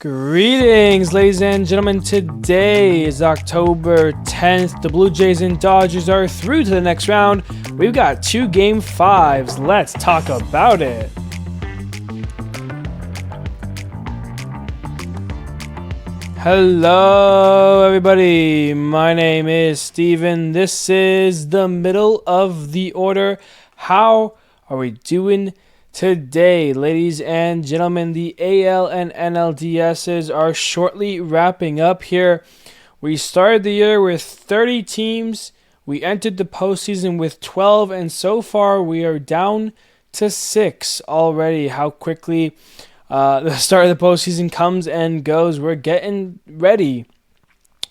Greetings, ladies and gentlemen. Today is October 10th. The Blue Jays and Dodgers are through to the next round. We've got 2 Game 5s. Let's talk about it. Hello, everybody. My name is Steven. This is the middle of the order. How are we doing today, ladies and gentlemen? The AL and NLDSs are shortly wrapping up here. We started the year with 30 teams. We entered the postseason with 12, and so far we are down to 6 already. How quickly the start of the postseason comes and goes. We're getting ready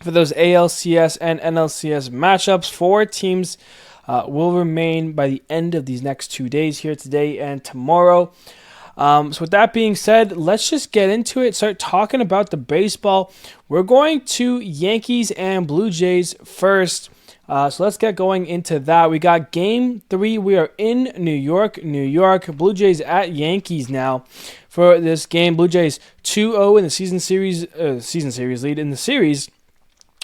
for those ALCS and NLCS matchups. 4 teams will remain by the end of these next 2 days here today and tomorrow. So with that being said, let's just get into it. Start talking about the baseball. We're going to Yankees and Blue Jays first. So let's get going into that. We got Game 3. We are in New York. Blue Jays at Yankees now for this game. Blue Jays 2-0 in the season series lead in the series.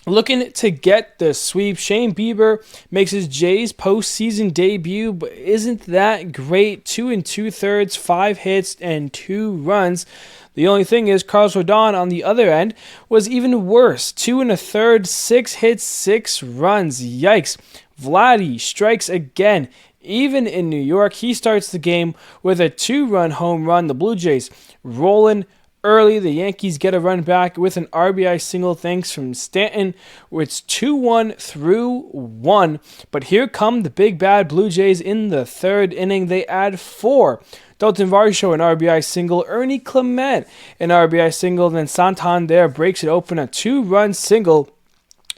Looking to get the sweep. Shane Bieber makes his Jays postseason debut, but isn't that great? 2 2/3, 5 hits, and 2 runs. The only thing is, Carlos Rodon on the other end was even worse. 2 1/3, 6 hits, 6 runs. Yikes. Vladdy strikes again. Even in New York, he starts the game with a 2-run home run. The Blue Jays rolling early. The Yankees get a run back with an RBI single thanks from Stanton. It's 2-1 through 1. But here come the big bad Blue Jays in the 3rd inning. They add 4. Dalton Varsho an RBI single. Ernie Clement an RBI single. Then Santander breaks it open, a 2-run single.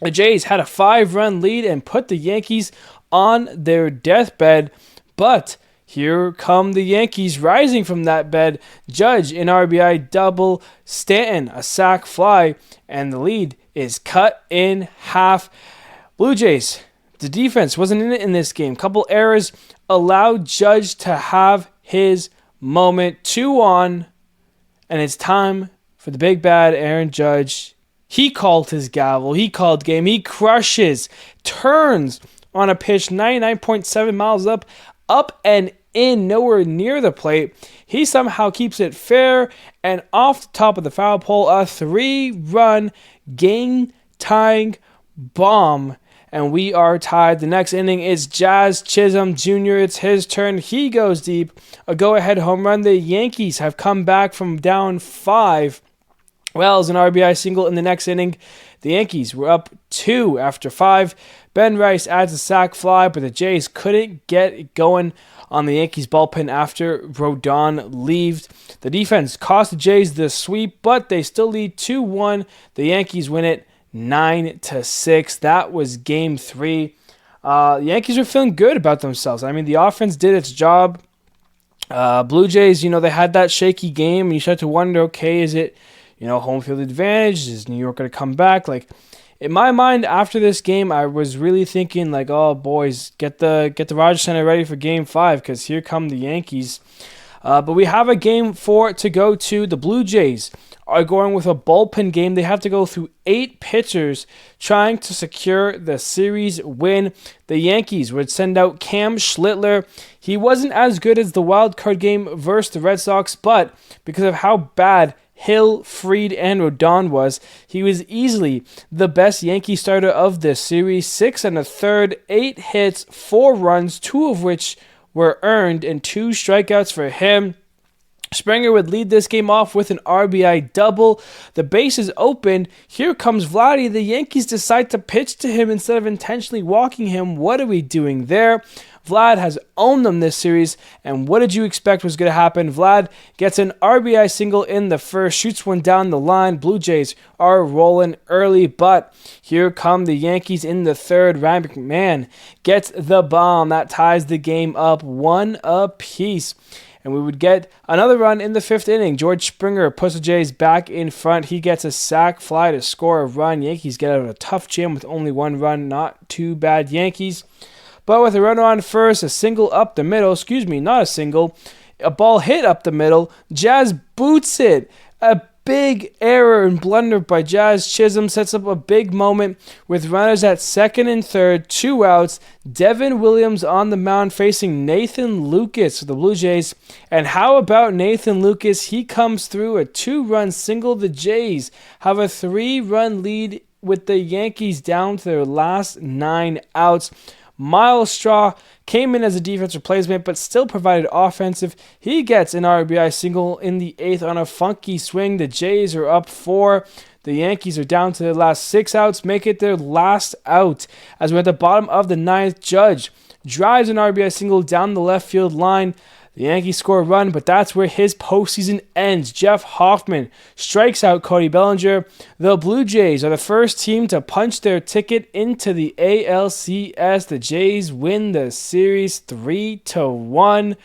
The Jays had a 5-run lead and put the Yankees on their deathbed. But here come the Yankees rising from that bed. Judge an RBI double, Stanton a sac fly, and the lead is cut in half. Blue Jays, the defense wasn't in it in this game. Couple errors allowed Judge to have his moment. 2 on, and it's time for the big bad Aaron Judge. He called his gavel. He called game. He crushes, turns on a pitch 99.7 miles up and in, nowhere near the plate. He somehow keeps it fair and off the top of the foul pole, a 3-run game-tying bomb, and we are tied. The next inning is Jazz Chisholm Jr. It's his turn. He goes deep, a go-ahead home run. The Yankees have come back from down 5. Wells an RBI single in the next inning. The Yankees were up 2 after 5. Ben Rice adds a sac fly, but the Jays couldn't get going on the Yankees bullpen after Rodon leaves. The defense cost the Jays the sweep, but they still lead 2-1. The Yankees win it 9-6. That was Game 3. The Yankees are feeling good about themselves. I mean, the offense did its job. Blue Jays, they had that shaky game, and you start to wonder, okay, is it, home field advantage? Is New York going to come back? In my mind, after this game, I was really thinking, oh, boys, get the Rogers Center ready for Game 5, because here come the Yankees. But we have a Game 4 to go to. The Blue Jays are going with a bullpen game. They have to go through 8 pitchers trying to secure the series win. The Yankees would send out Cam Schlittler. He wasn't as good as the wild card game versus the Red Sox, but because of how bad Hill, Fried, and Rodon was, he was easily the best Yankee starter of this series. 6 1/3, 8 hits, 4 runs, 2 of which were earned, and 2 strikeouts for him. Springer would lead this game off with an RBI double. The base is open. Here comes Vladdy. The Yankees decide to pitch to him instead of intentionally walking him. What are we doing there? Vlad has owned them this series, and what did you expect was going to happen? Vlad gets an RBI single in the first, shoots one down the line. Blue Jays are rolling early, but here come the Yankees in the 3rd. Ryan McMahon gets the bomb. That ties the game up 1 apiece. And we would get another run in the 5th inning. George Springer puts the Jays back in front. He gets a sac fly to score a run. Yankees get out of a tough jam with only 1 run. Not too bad, Yankees. But with a runner on first, a single up the middle, not a single, a ball hit up the middle, Jazz boots it. A big error and blunder by Jazz Chisholm sets up a big moment with runners at second and third, 2 outs. Devin Williams on the mound facing Nathan Lucas for the Blue Jays. And how about Nathan Lucas? He comes through a 2-run single. The Jays have a 3-run lead with the Yankees down to their last 9 outs. Miles Straw came in as a defensive replacement, but still provided offensive. He gets an RBI single in the 8th on a funky swing. The Jays are up 4. The Yankees are down to their last 6 outs, make it their last out. As we're at the bottom of the 9th, Judge drives an RBI single down the left field line. The Yankees score a run, but that's where his postseason ends. Jeff Hoffman strikes out Cody Bellinger. The Blue Jays are the first team to punch their ticket into the ALCS. The Jays win the series 3-1.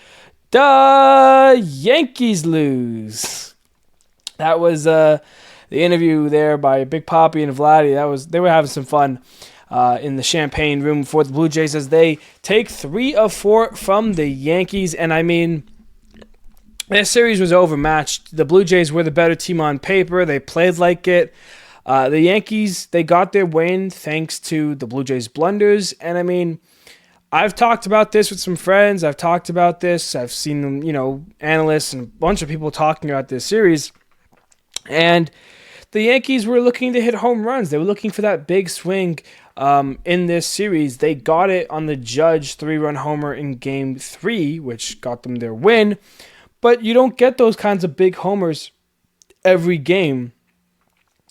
The Yankees lose. That was the interview there by Big Papi and Vladdy. They were having some fun in the champagne room for the Blue Jays as they take 3 of 4 from the Yankees. And I mean, this series was overmatched. The Blue Jays were the better team on paper. They played like it. The Yankees, they got their win thanks to the Blue Jays' blunders. And I mean, I've talked about this with some friends. I've talked about this. I've seen, analysts and a bunch of people talking about this series. And the Yankees were looking to hit home runs. They were looking for that big swing in this series. They got it on the Judge 3-run homer in Game 3, which got them their win. But you don't get those kinds of big homers every game.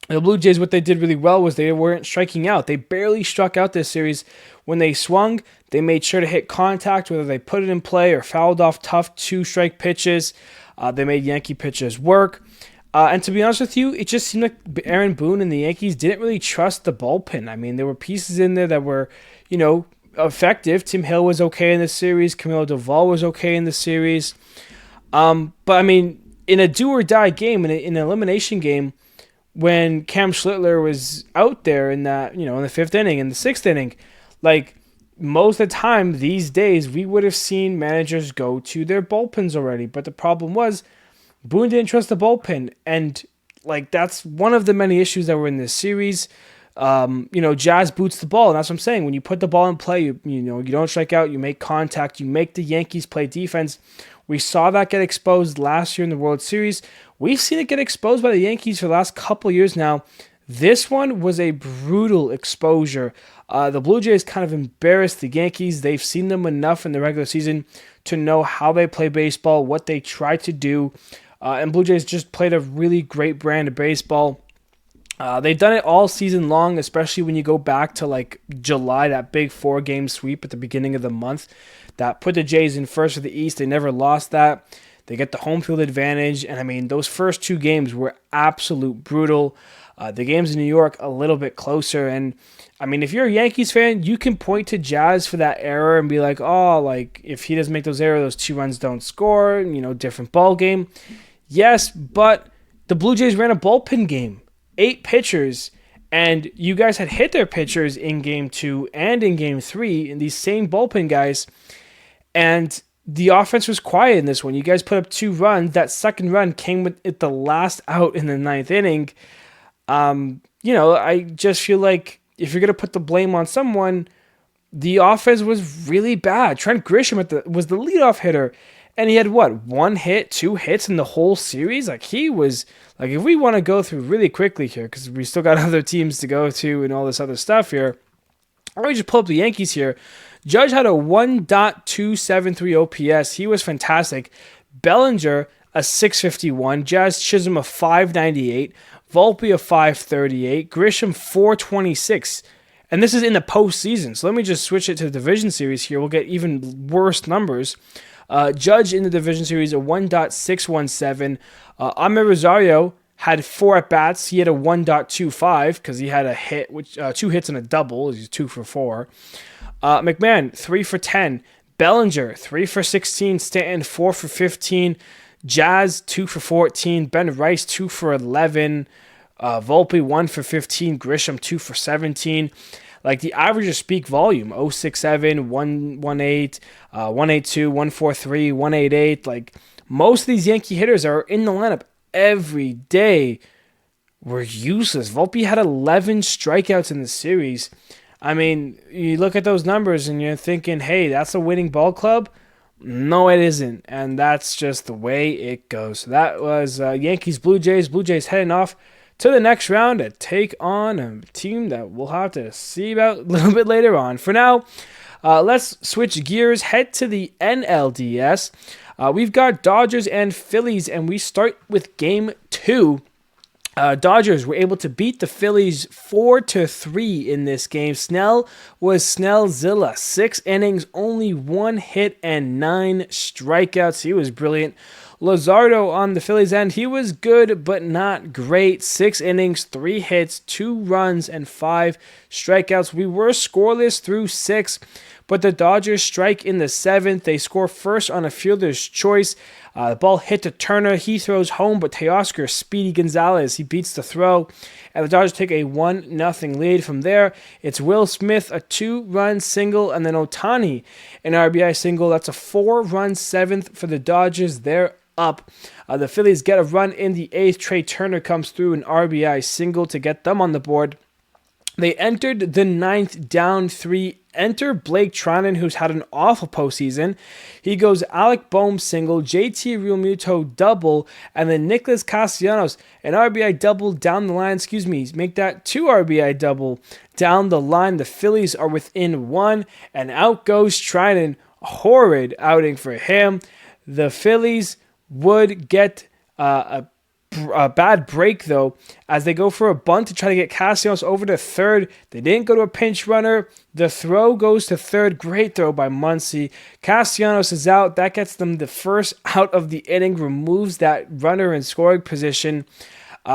The Blue Jays, what they did really well was they weren't striking out. They barely struck out this series. When they swung, they made sure to hit contact, whether they put it in play or fouled off tough 2-strike pitches. They made Yankee pitchers work. And to be honest with you, it just seemed like Aaron Boone and the Yankees didn't really trust the bullpen. I mean, there were pieces in there that were, effective. Tim Hill was okay in the series. Camilo Doval was okay in the series. But, I mean, in a do-or-die game, in an elimination game, when Cam Schlittler was out there in that, in the 5th inning and the 6th inning, like, most of the time these days, we would have seen managers go to their bullpens already. But the problem was, Boone didn't trust the bullpen, and that's one of the many issues that were in this series. Jazz boots the ball, and that's what I'm saying. When you put the ball in play, you don't strike out, you make contact, you make the Yankees play defense. We saw that get exposed last year in the World Series. We've seen it get exposed by the Yankees for the last couple years now. This one was a brutal exposure. The Blue Jays kind of embarrassed the Yankees. They've seen them enough in the regular season to know how they play baseball, what they try to do. And Blue Jays just played a really great brand of baseball. They've done it all season long, especially when you go back to July, that big 4-game sweep at the beginning of the month that put the Jays in first for the East. They never lost that. They get the home field advantage. And I mean, those first 2 games were absolute brutal. The games in New York a little bit closer. And I mean, if you're a Yankees fan, you can point to Jazz for that error and be like, if he doesn't make those errors, those 2 runs don't score, different ball game. Yes, but the Blue Jays ran a bullpen game, 8 pitchers, and you guys had hit their pitchers in Game 2 and in Game 3, in these same bullpen guys, and the offense was quiet in this one. You guys put up 2 runs. That second run came at the last out in the 9th inning. I just feel like if you're going to put the blame on someone, the offense was really bad. Trent Grisham was the leadoff hitter. And he had, 1 hit, 2 hits in the whole series? He was, if we want to go through really quickly here, because we still got other teams to go to and all this other stuff here, let me just pull up the Yankees here. Judge had a 1.273 OPS. He was fantastic. Bellinger, a 651. Jazz Chisholm, a 598. Volpe, a 538. Grisham, 426. And this is in the postseason. So let me just switch it to the Division Series here. We'll get even worse numbers. Judge in the Division Series, a 1.617. Amer Rosario had 4 at-bats. He had a 1.25 because he had a hit, 2 hits and a double. He's 2 for 4. McMahon, 3 for 10. Bellinger, 3 for 16. Stanton, 4 for 15. Jazz, 2 for 14. Ben Rice, 2 for 11. Volpe, 1 for 15. Grisham, 2 for 17. The averages speak volume. 067, 118, 182, 143, 188. Most of these Yankee hitters are in the lineup every day were useless. Volpe had 11 strikeouts in the series. I mean, you look at those numbers and you're thinking, hey, that's a winning ball club. No, it isn't. And that's just the way it goes. So that was Yankees, Blue Jays. Blue Jays heading off to the next round to take on a team that we'll have to see about a little bit later on. For now, let's switch gears, head to the NLDS. We've got Dodgers and Phillies, and we start with Game 2. Dodgers were able to beat the Phillies 4-3 in this game. Snell was Snellzilla. 6 innings, only 1 hit, and 9 strikeouts. He was brilliant. Luzardo on the Phillies end, he was good but not great. 6 innings, 3 hits, 2 runs, and 5 strikeouts. We were scoreless through 6, but the Dodgers strike in the 7th. They score first on a fielder's choice. The ball hit to Turner. He throws home, but Teoscar Speedy Gonzalez, he beats the throw. And the Dodgers take a 1-0 lead. From there, it's Will Smith, a 2-run single, and then Ohtani, an RBI single. That's a 4-run 7th for the Dodgers. They're up. The Phillies get a run in the 8th. Trey Turner comes through an RBI single to get them on the board. They entered the 9th down 3. Enter Blake Treinen, who's had an awful postseason. He goes Alec Bohm single, JT Realmuto double, and then Nicholas Castellanos, an RBI double down the line. Make that 2 RBI double down the line. The Phillies are within 1, and out goes Treinen. Horrid outing for him. The Phillies would get a bad break, though, as they go for a bunt to try to get Castellanos over to third. They didn't go to a pinch runner. The throw goes to third. Great throw by Muncy. Castellanos is out. That gets them the first out of the inning, removes that runner in scoring position.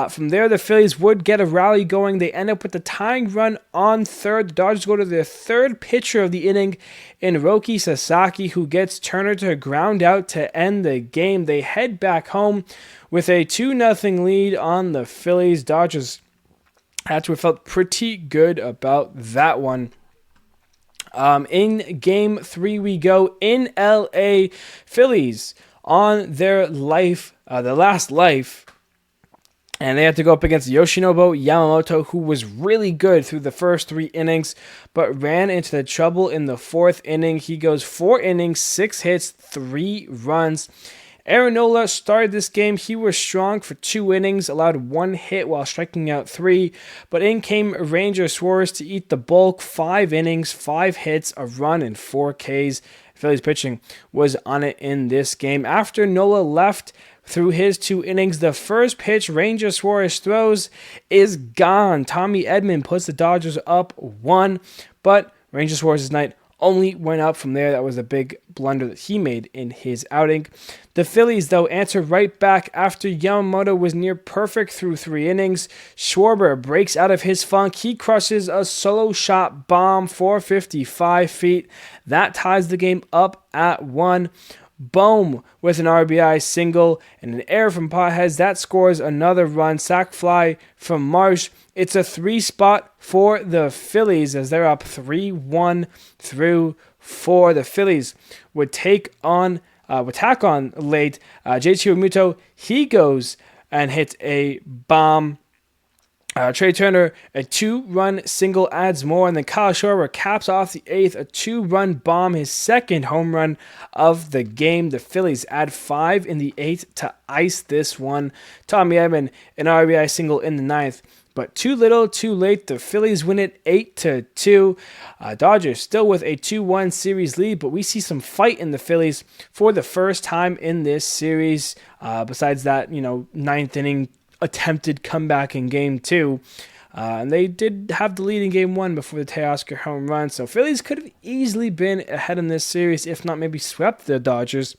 From there, the Phillies would get a rally going. They end up with the tying run on third. The Dodgers go to their third pitcher of the inning in Roki Sasaki, who gets Turner to ground out to end the game. They head back home with a 2-0 lead on the Phillies. Dodgers actually felt pretty good about that one. In Game 3 we go in LA. Phillies on their last life. And they had to go up against Yoshinobu Yamamoto, who was really good through the first 3 innings, but ran into the trouble in the 4th inning. He goes 4 innings, 6 hits, 3 runs. Aaron Nola started this game. He was strong for 2 innings, allowed 1 hit while striking out 3. But in came Ranger Suarez to eat the bulk. 5 innings, 5 hits, a run, and 4 Ks. Phillies pitching was on it in this game. After Nola left, through his 2 innings, the first pitch Ranger Suarez throws is gone. Tommy Edman puts the Dodgers up 1, but Ranger Suarez's night only went up from there. That was a big blunder that he made in his outing. The Phillies, though, answer right back after Yamamoto was near perfect through 3 innings. Schwarber breaks out of his funk. He crushes a solo shot bomb 455 feet. That ties the game up at 1. Bohm with an RBI single and an error from Potheads. That scores another run. Sac fly from Marsh. It's a 3 spot for the Phillies as they're up 3-1 through 4. The Phillies would tack on late. JT Realmuto, he goes and hits a bomb. Trey Turner, a 2-run single adds more, and then Kyle Schwarber caps off the 8th, a 2-run bomb, his second home run of the game. The Phillies add 5 in the 8th to ice this one. Tommy Edman, an RBI single in the 9th, but too little, too late. The Phillies win it 8-2. Dodgers still with a 2-1 series lead, but we see some fight in the Phillies for the first time in this series. Besides that, 9th inning attempted comeback in Game 2. And they did have the lead in Game 1 before the Teoscar home run. So Phillies could have easily been ahead in this series, if not maybe swept the Dodgers.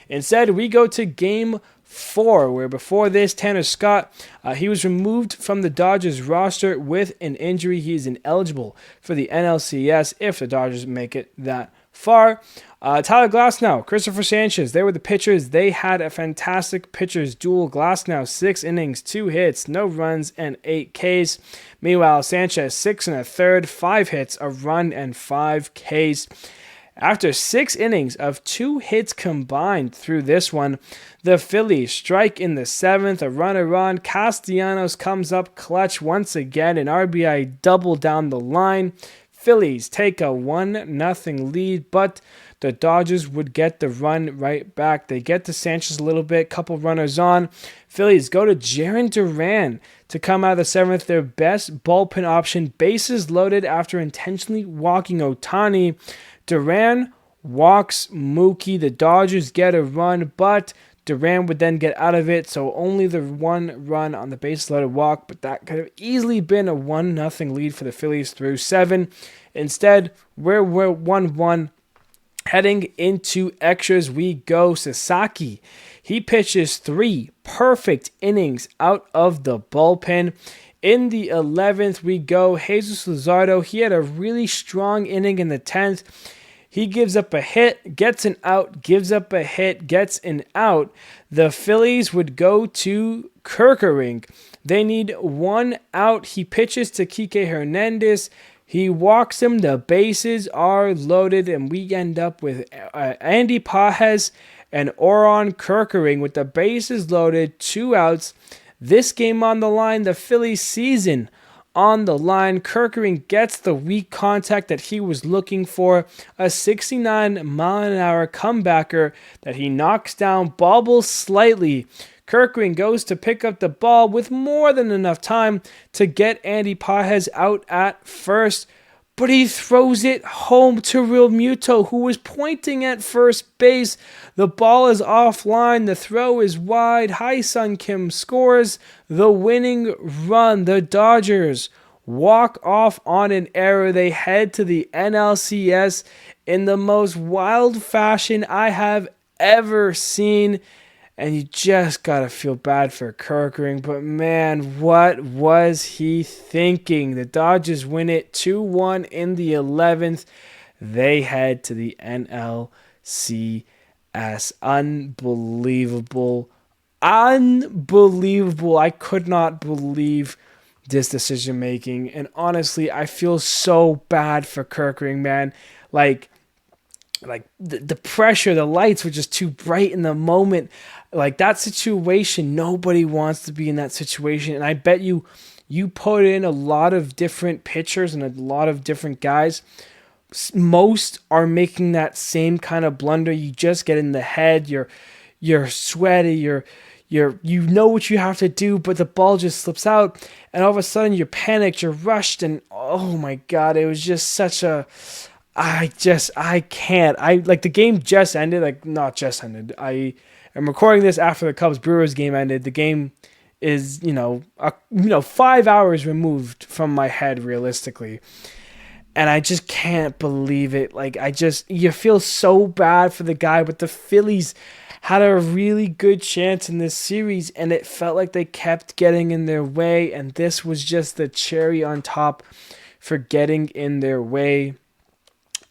Instead, we go to Game 4, where before this, Tanner Scott, he was removed from the Dodgers roster with an injury. He is ineligible for the NLCS if the Dodgers make it that far. Tyler Glasnow, Christopher Sanchez, they were the pitchers. They had a fantastic pitchers duel. Glasnow, 6 innings, 2 hits, no runs, and 8 Ks. Meanwhile, Sanchez, 6 1/3, 5 hits, a run, and 5 Ks. After 6 innings of 2 hits combined through this one, the Phillies strike in the 7th, a runner on. Castellanos comes up clutch once again, an RBI double down the line. Phillies take a 1-0 lead, but the Dodgers would get the run right back. They get to Sanchez a little bit, couple runners on. Phillies go to Jarren Duran to come out of the 7th, their best bullpen option, bases loaded after intentionally walking Ohtani. Duran walks Mookie. The Dodgers get a run, but Duran would then get out of it, so only the 1 run on the bases loaded walk, but that could have easily been a 1-0 lead for the Phillies through 7. Instead, we're 1-1. Heading into extras, we go Sasaki. He pitches 3 perfect innings out of the bullpen. In the 11th, we go Jesus Luzardo. He had a really strong inning in the 10th. He gives up a hit, gets an out, gives up a hit, gets an out. The Phillies would go to Kerkering. They need 1 out. He pitches to Kike Hernandez. He walks him. The bases are loaded, and we end up with Andy Pages and Oron Kerkering with the bases loaded, 2 outs. This game on the line, the Phillies season on the line. Kerkering gets the weak contact that he was looking for, a 69-mile-an-hour comebacker that he knocks down, bobbles slightly. Kerkering goes to pick up the ball with more than enough time to get Andy Pages out at first, but he throws it home to Real Muto, who was pointing at first base. The ball is offline. The throw is wide. Hai-Sung Kim scores the winning run. The Dodgers walk off on an error. They head to the NLCS in the most wild fashion I have ever seen. And you just got to feel bad for Kerkering. But man, what was he thinking? The Dodgers win it 2-1 in the 11th. They head to the NLCS. Unbelievable. Unbelievable. I could not believe this decision making. And honestly, I feel so bad for Kerkering, man. Like the pressure, the lights were just too bright in the moment. Like that situation, nobody wants to be in that situation. And I bet you put in a lot of different pitchers and a lot of different guys. Most are making that same kind of blunder. You just get in the head. You're sweaty. You know what you have to do, but the ball just slips out, and all of a sudden you're panicked. You're rushed, and oh my god, it was just such a. I can't. The game just ended. Not just ended. I'm recording this after the Cubs-Brewers game ended. The game is, 5 hours removed from my head, realistically. And I just can't believe it. You feel so bad for the guy, but the Phillies had a really good chance in this series, and it felt like they kept getting in their way, and this was just the cherry on top for getting in their way.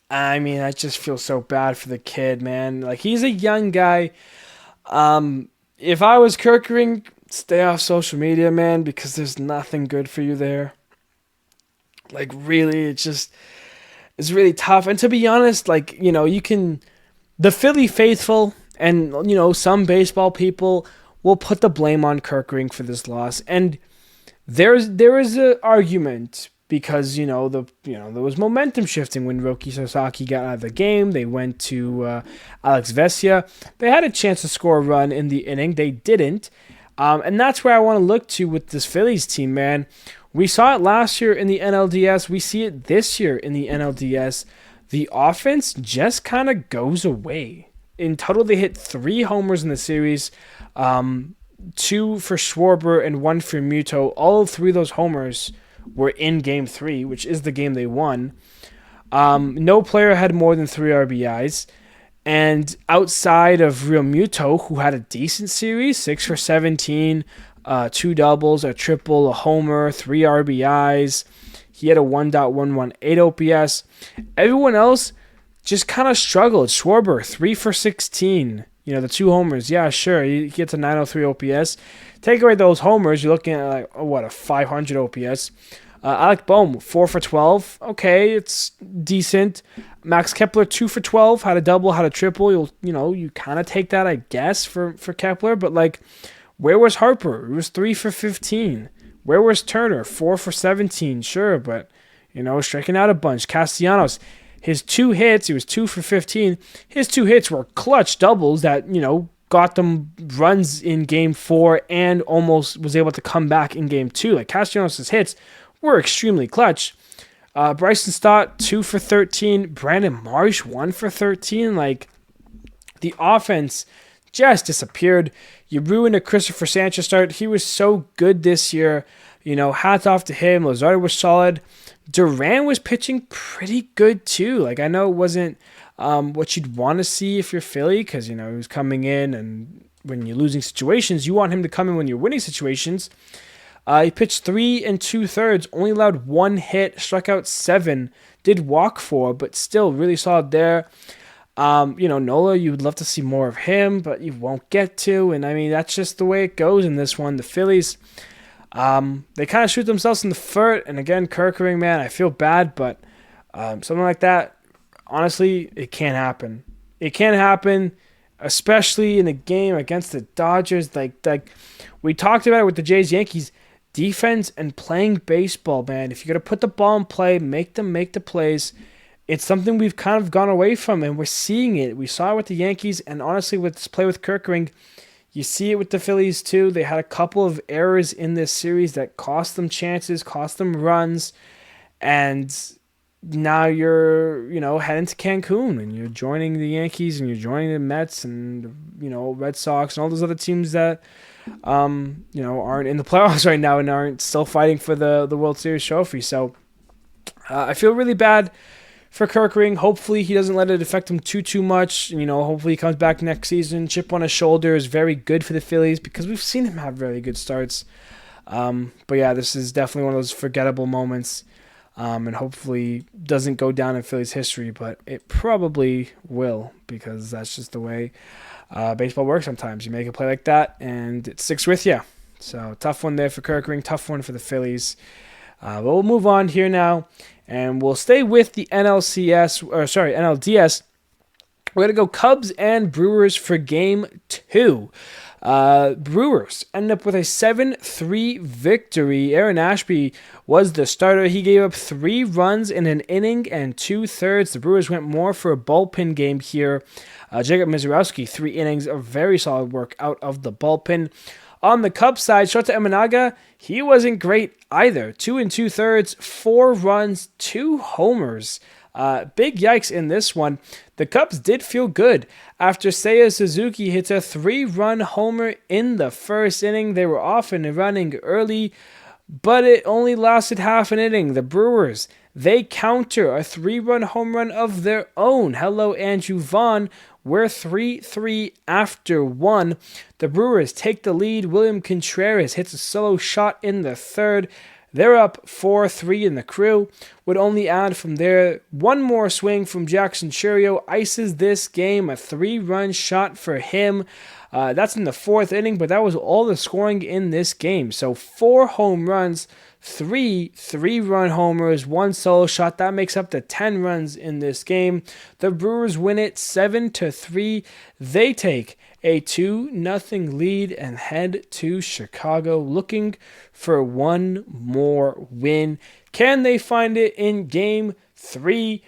I mean, I just feel so bad for the kid, man. He's a young guy. If I was Kerkering, stay off social media, man, because there's nothing good for you there. Really, it's really tough. And to be honest, the Philly faithful and, some baseball people will put the blame on Kerkering for this loss. And there is an argument because, there was momentum shifting when Roki Sasaki got out of the game. They went to Alex Vesia. They had a chance to score a run in the inning. They didn't. And that's where I want to look to with this Phillies team, man. We saw it last year in the NLDS. We see it this year in the NLDS. The offense just kind of goes away. In total, they hit 3 homers in the series, 2 for Schwarber and 1 for Muto. All 3 of those homers were in Game 3, which is the game they won. No player had more than 3 RBIs. And outside of Real Muto, who had a decent series, 6 for 17, 2 doubles, a triple, a homer, 3 RBIs. He had a 1.118 OPS. Everyone else just kind of struggled. Schwarber, 3 for 16. the 2 homers. Yeah, sure. He gets a 903 OPS. Take away those homers, you're looking at a 500 OPS. Alec Bohm, 4 for 12. Okay, it's decent. Max Kepler, 2 for 12. Had a double, had a triple. You kind of take that, I guess, for Kepler. But where was Harper? It was 3 for 15. Where was Turner? 4 for 17. Sure, but striking out a bunch. Castellanos, his 2 hits, he was 2 for 15. His 2 hits were clutch doubles that got them runs in Game 4 and almost was able to come back in Game 2. Castellanos' hits were extremely clutch. Bryson Stott, 2 for 13. Brandon Marsh, 1 for 13. The offense just disappeared. You ruined a Christopher Sanchez start. He was so good this year. Hats off to him. Lazard was solid. Duran was pitching pretty good too. I know it wasn't what you'd want to see if you're Philly, because he was coming in, and when you're losing situations, you want him to come in when you're winning situations. He pitched 3 2/3, only allowed 1 hit, struck out 7, did walk 4, but still really solid there. Nola, you would love to see more of him, but you won't get to, and that's just the way it goes in this one. The Phillies, they kind of shoot themselves in the foot, and again, Kerkering, man, I feel bad, but something like that, honestly, it can't happen. It can't happen, especially in a game against the Dodgers. We talked about it with the Jays, Yankees. Defense and playing baseball, man. If you're going to put the ball in play, make them make the plays. It's something we've kind of gone away from, and we're seeing it. We saw it with the Yankees, and honestly, with this play with Kerkering, you see it with the Phillies too. They had a couple of errors in this series that cost them chances, cost them runs, and now you're, heading to Cancun, and you're joining the Yankees, and you're joining the Mets, and, Red Sox, and all those other teams that, aren't in the playoffs right now and aren't still fighting for the World Series trophy. So I feel really bad for Kerkering. Hopefully he doesn't let it affect him too much. Hopefully he comes back next season. Chip on his shoulder is very good for the Phillies, because we've seen him have very good starts. But yeah, this is definitely one of those forgettable moments. And hopefully doesn't go down in Phillies history, but it probably will, because that's just the way baseball works sometimes. You make a play like that, and it sticks with you. So tough one there for Kerkering, tough one for the Phillies. But we'll move on here now, and we'll stay with the NLDS. We're going to go Cubs and Brewers for Game 2. Brewers end up with a 7-3 victory. Aaron Ashby was the starter. He gave up 3 runs in an inning and 2/3. The Brewers went more for a bullpen game here. Jacob Mizorowski, 3 innings of very solid work out of the bullpen. On the Cubs side, Shota Imanaga, he wasn't great either. 2 2/3, 4 runs, 2 homers. Big yikes in this one. The Cubs did feel good after Seiya Suzuki hits a 3-run homer in the first inning. They were off and running early, but it only lasted half an inning. The Brewers, they counter a 3-run home run of their own. Hello, Andrew Vaughn. We're 3-3 after 1. The Brewers take the lead. William Contreras hits a solo shot in the third. They're up 4-3 in the crew. Would only add from there one more swing from Jackson Churio. Ices this game. A 3-run shot for him. That's in the 4th inning, but that was all the scoring in this game. So 4 home runs, 3 3-run homers, 1 solo shot. That makes up to 10 runs in this game. The Brewers win it 7-3. They take a 2-0 lead and head to Chicago looking for one more win. Can they find it in Game 3?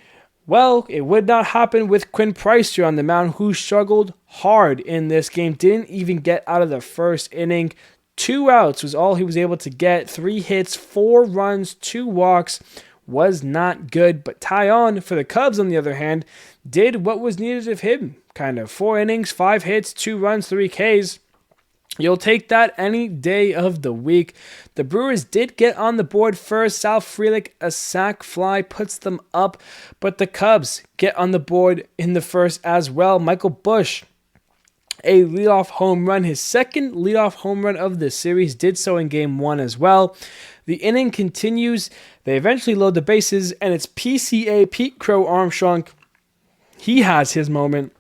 Well, it would not happen with Quinn Priester on the mound, who struggled hard in this game. Didn't even get out of the first inning. 2 outs was all he was able to get. 3 hits, 4 runs, 2 walks. Was not good. But Taillon, for the Cubs, on the other hand, did what was needed of him. Kind of 4 innings, 5 hits, 2 runs, 3 Ks. You'll take that any day of the week. The Brewers did get on the board first. Sal Frelick, a sac fly, puts them up. But the Cubs get on the board in the first as well. Michael Busch, a leadoff home run. His second leadoff home run of the series, did so in Game 1 as well. The inning continues. They eventually load the bases, and it's PCA Pete Crow Armstrong. He has his moment.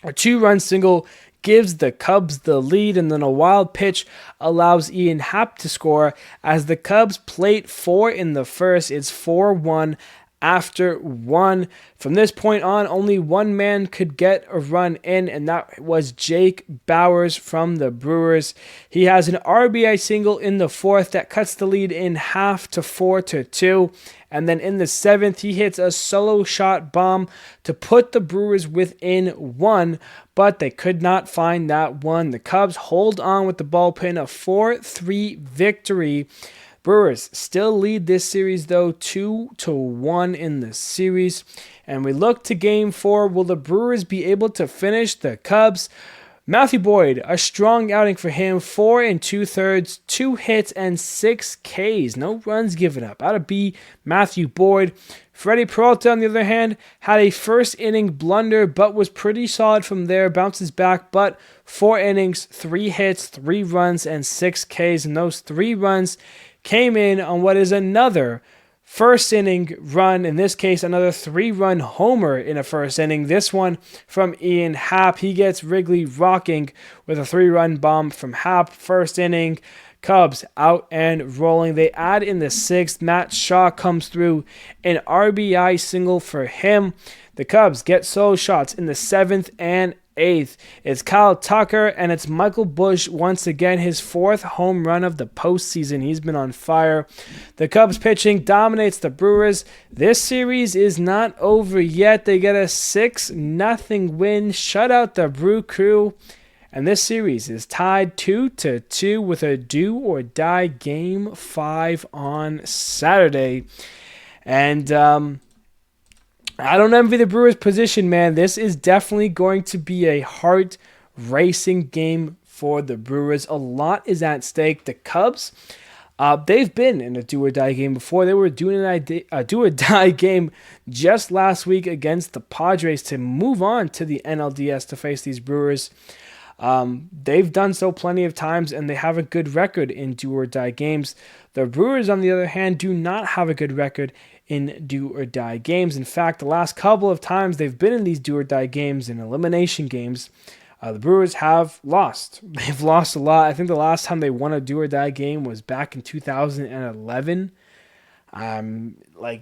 A 2-run single gives the Cubs the lead, and then a wild pitch allows Ian Happ to score. As the Cubs plate 4 in the first, it's 4-1 after 1. From this point on, only one man could get a run in, and that was Jake Bauers from the Brewers. He has an RBI single in the 4th that cuts the lead in half to 4-2. And then in the 7th, he hits a solo shot bomb to put the Brewers within 1, but they could not find that one. The Cubs hold on with the bullpen, a 4-3 victory. Brewers still lead this series, though, 2-1 in the series. And we look to Game 4. Will the Brewers be able to finish the Cubs? Matthew Boyd, a strong outing for him, 4 2/3, 2 hits, and 6 Ks. No runs given up. Out of B, Matthew Boyd. Freddie Peralta, on the other hand, had a first inning blunder, but was pretty solid from there. Bounces back, but 4 innings, 3 hits, 3 runs, and 6 Ks. And those 3 runs came in on what is another first inning run, in this case another 3-run homer in a first inning. This one from Ian Happ. He gets Wrigley rocking with a 3-run bomb from Happ. First inning, Cubs out and rolling. They add in the 6th. Matt Shaw comes through, an RBI single for him. The Cubs get solo shots in the 7th and 8th. It's Kyle Tucker and it's Michael Busch once again, his 4th home run of the postseason. He's been on fire. The Cubs pitching dominates the Brewers. This series is not over yet. They get a 6-0 win, shut out the Brew Crew, and this series is tied 2-2 with a do-or-die Game 5 on Saturday. And I don't envy the Brewers' position, man. This is definitely going to be a heart-racing game for the Brewers. A lot is at stake. The Cubs, they've been in a do-or-die game before. They were doing a do-or-die game just last week against the Padres to move on to the NLDS to face these Brewers. They've done so plenty of times, and they have a good record in do-or-die games. The Brewers, on the other hand, do not have a good record in do-or-die games. In fact, the last couple of times they've been in these do-or-die games, in elimination games, the Brewers have lost. They've lost a lot. I think the last time they won a do-or-die game was back in 2011.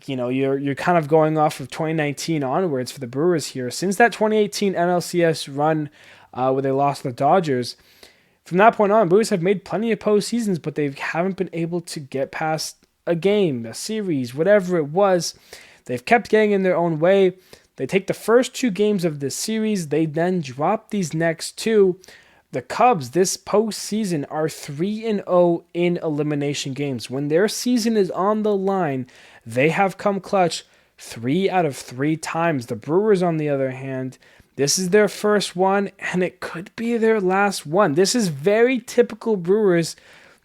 You're kind of going off of 2019 onwards for the Brewers here. Since that 2018 NLCS run where they lost to the Dodgers, from that point on, Brewers have made plenty of postseasons, but they haven't been able to get past a game, a series, whatever it was. They've kept getting in their own way. They take the first 2 games of this series. They then drop these next 2. The Cubs this postseason are 3-0 in elimination games. When their season is on the line, they have come clutch 3 out of 3 times. The Brewers, on the other hand, this is their first one, and it could be their last one. This is very typical Brewers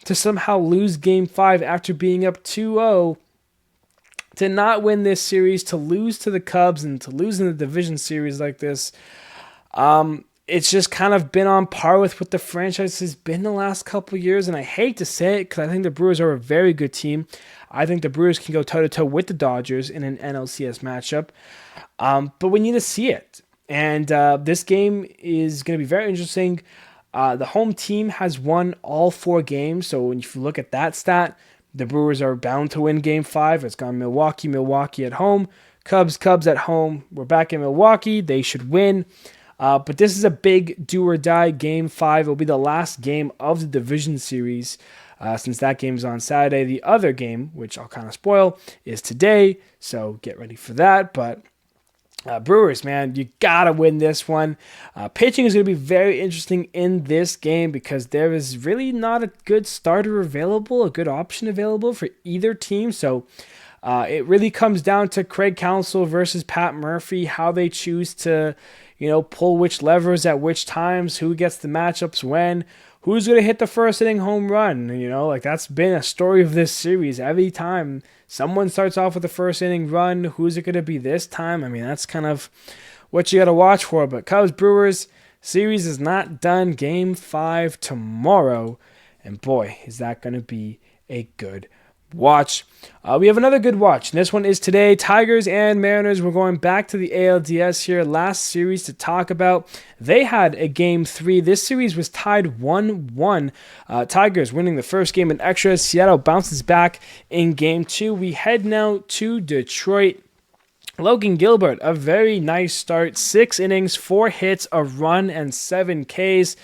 to somehow lose Game 5 after being up 2-0, to not win this series, to lose to the Cubs, and to lose in the division series like this. It's just kind of been on par with what the franchise has been the last couple of years, and I hate to say it because I think the Brewers are a very good team. I think the Brewers can go toe-to-toe with the Dodgers in an NLCS matchup, but we need to see it. And this game is going to be very interesting. The home team has won all 4 games, so if you look at that stat, the Brewers are bound to win Game 5. It's gone Milwaukee at home, Cubs at home. We're back in Milwaukee. They should win. But this is a big do-or-die Game 5. It will be the last game of the Division Series since that game's on Saturday. The other game, which I'll kind of spoil, is today, so get ready for that. But Brewers, man, you gotta win this one. Pitching is going to be very interesting in this game because there is really not a good starter available, a good option available for either team. So it really comes down to Craig Counsell versus Pat Murphy, how they choose to, pull which levers at which times, who gets the matchups when, who's going to hit the first inning home run. That's been a story of this series. Every time someone starts off with a first inning run, who's it going to be this time? That's kind of what you got to watch for. But Cubs-Brewers series is not done. Game 5 tomorrow. And boy, is that going to be a good watch. We have another good watch, and this one is today. Tigers and Mariners. We're going back to the ALDS here. Last series to talk about. They had a Game 3. This series was tied 1-1. Tigers winning the first game in extras. Seattle bounces back in Game 2. We head now to Detroit. Logan Gilbert, a very nice start. 6 innings, 4 hits, a run, and 7 Ks.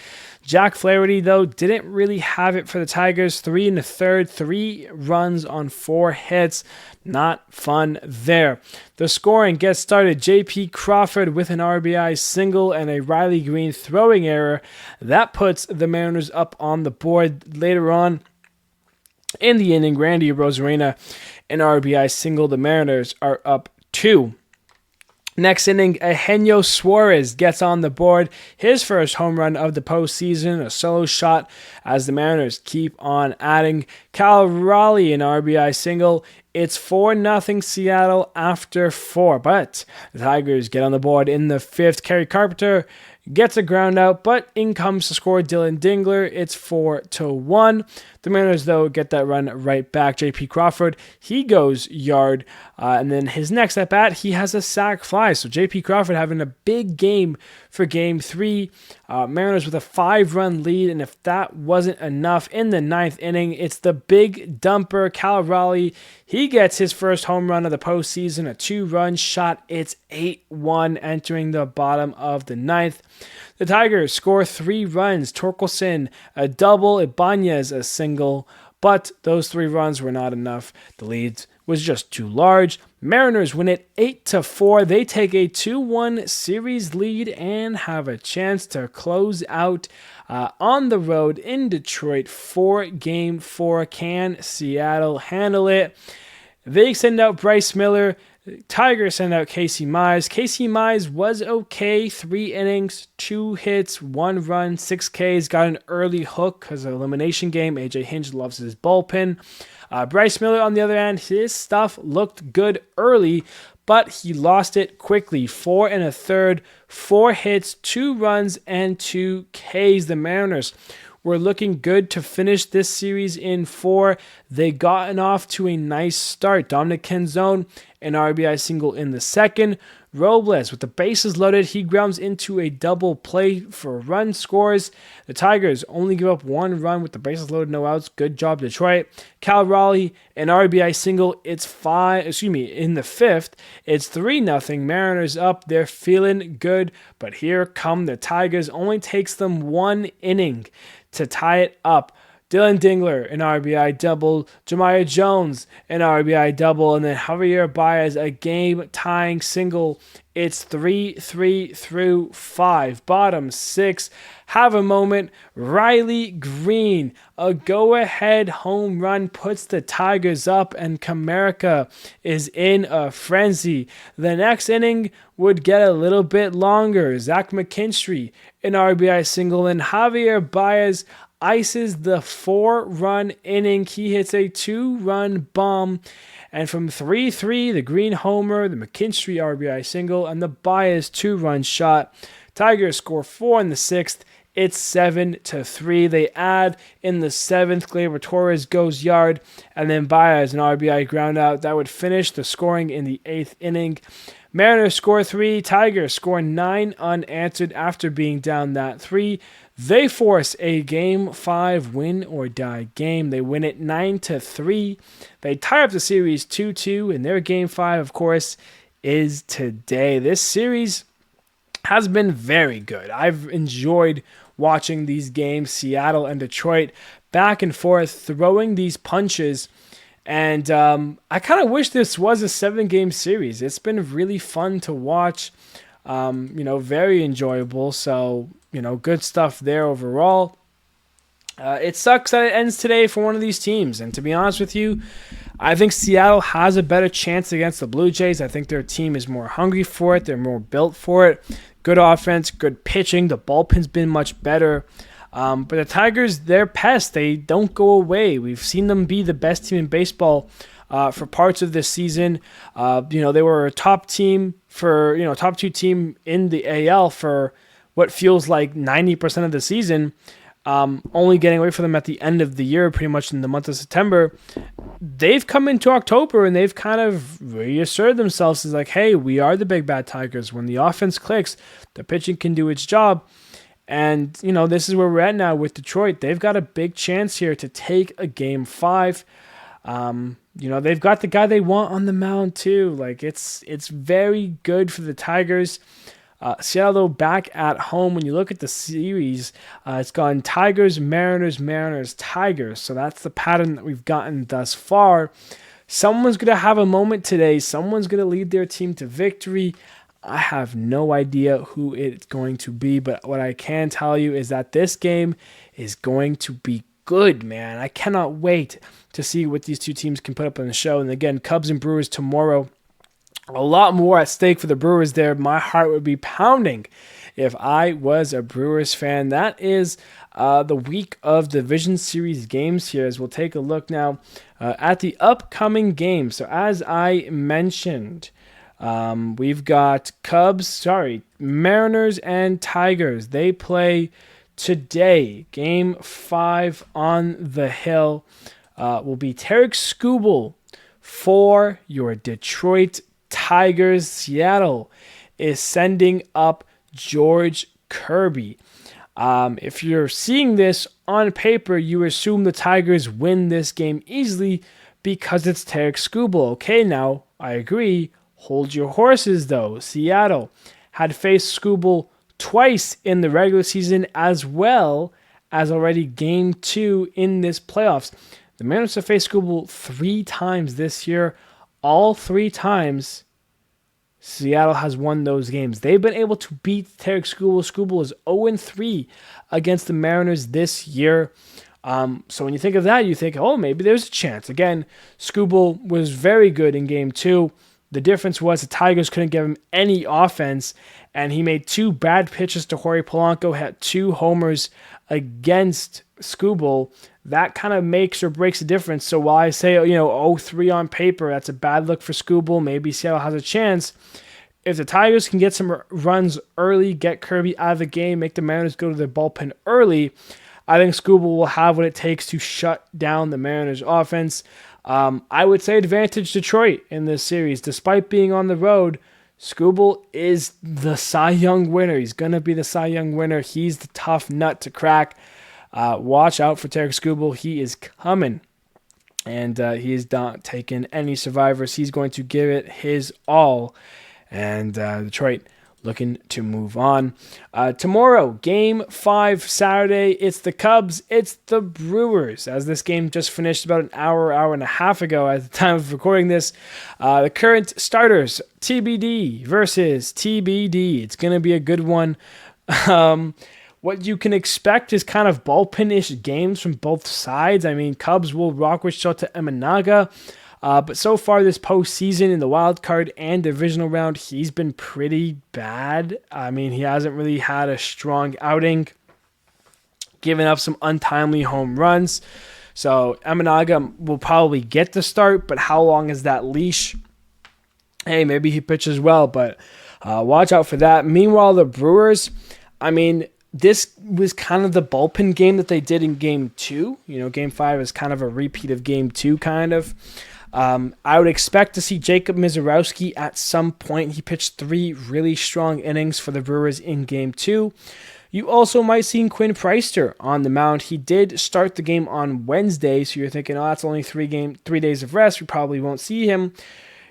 Jack Flaherty, though, didn't really have it for the Tigers. 3 1/3, 3 runs on 4 hits. Not fun there. The scoring gets started. J.P. Crawford with an RBI single and a Riley Green throwing error. That puts the Mariners up on the board. Later on in the inning, Randy Arozarena, an RBI single. The Mariners are up 2. Next inning, Eugenio Suarez gets on the board. His first home run of the postseason, a solo shot as the Mariners keep on adding. Cal Raleigh, an RBI single. It's 4-0 Seattle after 4, but the Tigers get on the board in the 5th. Kerry Carpenter gets a ground out, but in comes to score Dylan Dingler. It's 4-1. The Mariners, though, get that run right back. J.P. Crawford, he goes yard, and then his next at-bat, he has a sac fly. So J.P. Crawford having a big game for Game 3. Mariners with a 5-run lead, and if that wasn't enough, in the 9th inning, it's the big dumper, Cal Raleigh. He gets his first home run of the postseason, a 2-run shot. It's 8-1 entering the bottom of the 9th. The Tigers score 3 runs. Torkelson, a double, Ibanez, a single, but those 3 runs were not enough. The lead was just too large. Mariners win it 8-4. They take a 2-1 series lead and have a chance to close out on the road in Detroit for Game 4. Can Seattle handle it? They send out Bryce Miller. Tigers send out Casey Mize. Casey Mize was okay. 3 innings, 2 hits, 1 run, 6 Ks. Got an early hook because of elimination game. AJ Hinch loves his bullpen. Bryce Miller, on the other hand, his stuff looked good early, but he lost it quickly. 4 1/3, 4 hits, 2 runs, and 2 Ks. The Mariners were looking good to finish this series in 4. They gotten off to a nice start. Dominic Canzone, an RBI single in the 2nd. Robles, with the bases loaded, he grounds into a double play for run scores. The Tigers only give up 1 run with the bases loaded, no outs. Good job, Detroit. Cal Raleigh, an RBI single. In the 5th. It's 3-0. Mariners up. They're feeling good, but here come the Tigers. Only takes them 1 inning to tie it up. Dylan Dingler, an RBI double. Jemiah Jones, an RBI double. And then Javier Baez, a game-tying single. It's 3-3 through 5. Bottom 6. Have a moment. Riley Green, a go-ahead home run, puts the Tigers up, and Comerica is in a frenzy. The next inning would get a little bit longer. Zach McKinstry, an RBI single, and Javier Baez ices the 4-run inning. He hits a 2-run bomb. And from 3-3, the Green homer, the McKinstry RBI single, and the Baez 2-run shot. Tigers score 4 in the 6th. It's 7-3. They add in the 7th. Gleyber Torres goes yard, and then Baez an RBI ground out. That would finish the scoring in the 8th inning. Mariners score 3. Tigers score 9 unanswered after being down that 3. They force a Game 5 win-or-die game. They win it 9-3. They tie up the series 2-2, and their Game 5, of course, is today. This series has been very good. I've enjoyed watching these games, Seattle and Detroit, back and forth, throwing these punches. And I kind of wish this was a 7-game series. It's been really fun to watch, very enjoyable. So, good stuff there overall. It sucks that it ends today for one of these teams. And to be honest with you, I think Seattle has a better chance against the Blue Jays. I think their team is more hungry for it. They're more built for it. Good offense, good pitching. The bullpen's been much better. But the Tigers, they're pests. They don't go away. We've seen them be the best team in baseball for parts of this season. They were a top team top 2 team in the AL for what feels like 90% of the season. only getting away from them at the end of the year, pretty much in the month of September. They've come into October and they've kind of reasserted themselves as like, hey, we are the big bad Tigers. When the offense clicks, the pitching can do its job. And, this is where we're at now with Detroit. They've got a big chance here to take a Game 5. They've got the guy they want on the mound too. Like it's very good for the Tigers. Seattle, though, back at home. When you look at the series, it's gone Tigers, Mariners, Mariners, Tigers. So that's the pattern that we've gotten thus far. Someone's going to have a moment today. Someone's going to lead their team to victory. I have no idea who it's going to be, but what I can tell you is that this game is going to be good, man. I cannot wait to see what these two teams can put up on the show. And again, Cubs and Brewers tomorrow. A lot more at stake for the Brewers there. My heart would be pounding if I was a Brewers fan. That is the week of Division Series games here, as we'll take a look now at the upcoming games. So as I mentioned, we've got Mariners and Tigers. They play today. Game 5 on the hill will be Tarek Skubal for your Detroit Tigers. Seattle is sending up George Kirby. If you're seeing this on paper, you assume the Tigers win this game easily because it's Tarek Skubal. Okay, now, I agree. Hold your horses, though. Seattle had faced Skubal twice in the regular season as well as already Game 2 in this playoffs. The Mariners have faced Skubal 3 times this year. All 3 times, Seattle has won those games. They've been able to beat Tarek Skubal. Skubal is 0-3 against the Mariners this year. So when you think of that, you think, oh, maybe there's a chance. Again, Skubal was very good in Game 2. The difference was the Tigers couldn't give him any offense, and he made 2 bad pitches to Jorge Polanco, had 2 homers against Skubal. That kind of makes or breaks the difference. So while I say, 0-3 on paper, that's a bad look for Skubal. Maybe Seattle has a chance. If the Tigers can get some runs early, get Kirby out of the game, make the Mariners go to their bullpen early, I think Skubal will have what it takes to shut down the Mariners offense. I would say advantage Detroit in this series. Despite being on the road, Skubal is the Cy Young winner. He's going to be the Cy Young winner. He's the tough nut to crack. Watch out for Tarek Skubal. He is coming, and he is not taking any survivors. He's going to give it his all, and Detroit looking to move on. Tomorrow, Game 5, Saturday, it's the Cubs, it's the Brewers. As this game just finished about an hour and a half ago at the time of recording this, the current starters, TBD versus TBD. It's going to be a good one. What you can expect is kind of bullpen-ish games from both sides. I mean, Cubs will rock with Shota Imanaga. But so far this postseason in the wild card and divisional round, he's been pretty bad. I mean, he hasn't really had a strong outing, giving up some untimely home runs. So Imanaga will probably get the start, but how long is that leash? Hey, maybe he pitches well, but watch out for that. Meanwhile, the Brewers, I mean, this was kind of the bullpen game that they did in Game 2. Game 5 is kind of a repeat of Game 2, kind of. I would expect to see Jacob Misiorowski at some point. He pitched 3 really strong innings for the Brewers in Game 2. You also might see Quinn Preister on the mound. He did start the game on Wednesday, so you're thinking, that's only 3 days of rest. We probably won't see him.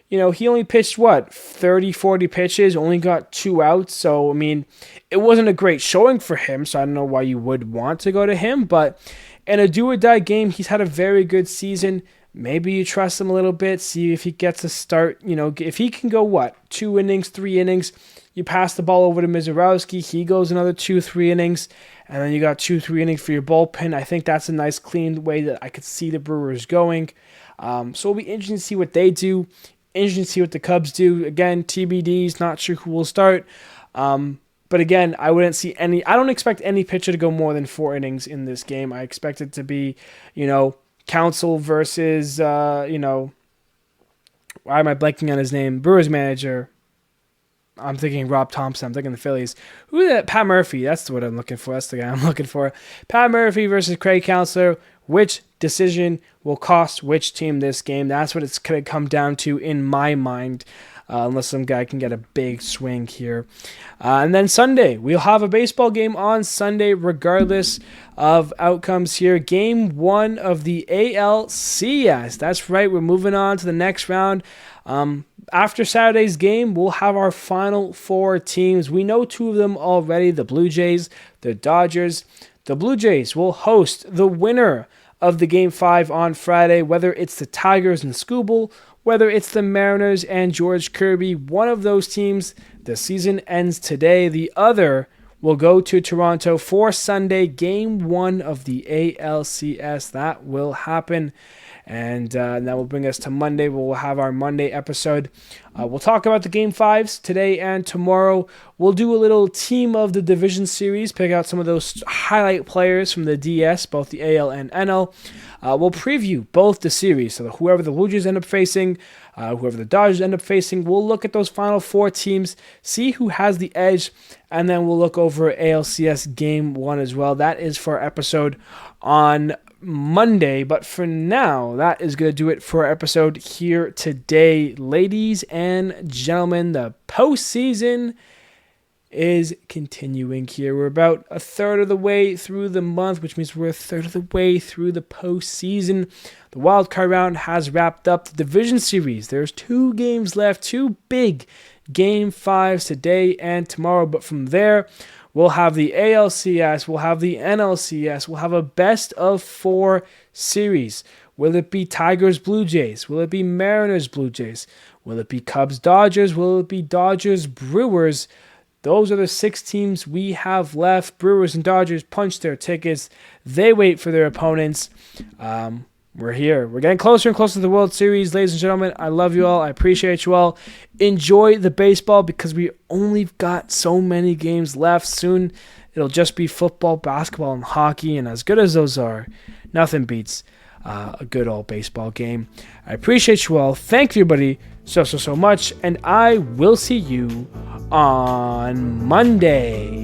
He only pitched, 30, 40 pitches, only got 2 outs. So, I mean, it wasn't a great showing for him, so I don't know why you would want to go to him. But in a do-or-die game, he's had a very good season. Maybe you trust him a little bit, see if he gets a start. If he can go, 2 innings, 3 innings, you pass the ball over to Misiorowski, he goes another 2, 3 innings, and then you got 2, 3 innings for your bullpen. I think that's a nice, clean way that I could see the Brewers going. So it'll be interesting to see what they do, interesting to see what the Cubs do. Again, TBD's, not sure who will start. But again, I don't expect any pitcher to go more than 4 innings in this game. I expect it to be, Council versus, why am I blanking on his name? Brewers manager. I'm thinking Rob Thompson. I'm thinking the Phillies. Who is that? Pat Murphy. That's what I'm looking for. That's the guy I'm looking for. Pat Murphy versus Craig Counsellor. Which decision will cost which team this game? That's what it's going to come down to in my mind. Unless some guy can get a big swing here. And then Sunday, we'll have a baseball game on Sunday regardless of outcomes here. Game 1 of the ALCS. That's right, we're moving on to the next round. After Saturday's game, we'll have our final 4 teams. We know 2 of them already, the Blue Jays, the Dodgers. The Blue Jays will host the winner of the Game 5 on Friday, whether it's the Tigers and Skubal, whether it's the Mariners and George Kirby. One of those teams, the season ends today. The other will go to Toronto for Sunday, Game 1 of the ALCS. That will happen. And that will bring us to Monday. We'll have our Monday episode. We'll talk about the Game 5s today and tomorrow. We'll do a little team of the Division Series, pick out some of those highlight players from the DS, both the AL and NL. We'll preview both the series. So whoever the Blue Jays end up facing, whoever the Dodgers end up facing, we'll look at those final 4 teams, see who has the edge, and then we'll look over ALCS Game 1 as well. That is for our episode on Monday, but for now, that is going to do it for our episode here today. Ladies and gentlemen, the postseason is continuing here. We're about a third of the way through the month, which means we're a third of the way through the postseason. The wild card round has wrapped up. The Division Series, there's 2 games left, 2 big Game 5s today and tomorrow, but from there, we'll have the ALCS, we'll have the NLCS, we'll have a best of 4 series. Will it be Tigers Blue Jays? Will it be Mariners Blue Jays? Will it be Cubs Dodgers? Will it be Dodgers Brewers? Those are the 6 teams we have left. Brewers and Dodgers punch their tickets. They wait for their opponents. We're here. We're getting closer and closer to the World Series, ladies and gentlemen. I love you all. I appreciate you all. Enjoy the baseball because we only got so many games left. Soon it'll just be football, basketball, and hockey. And as good as those are, nothing beats a good old baseball game. I appreciate you all. Thank you, everybody, so much. And I will see you on Monday.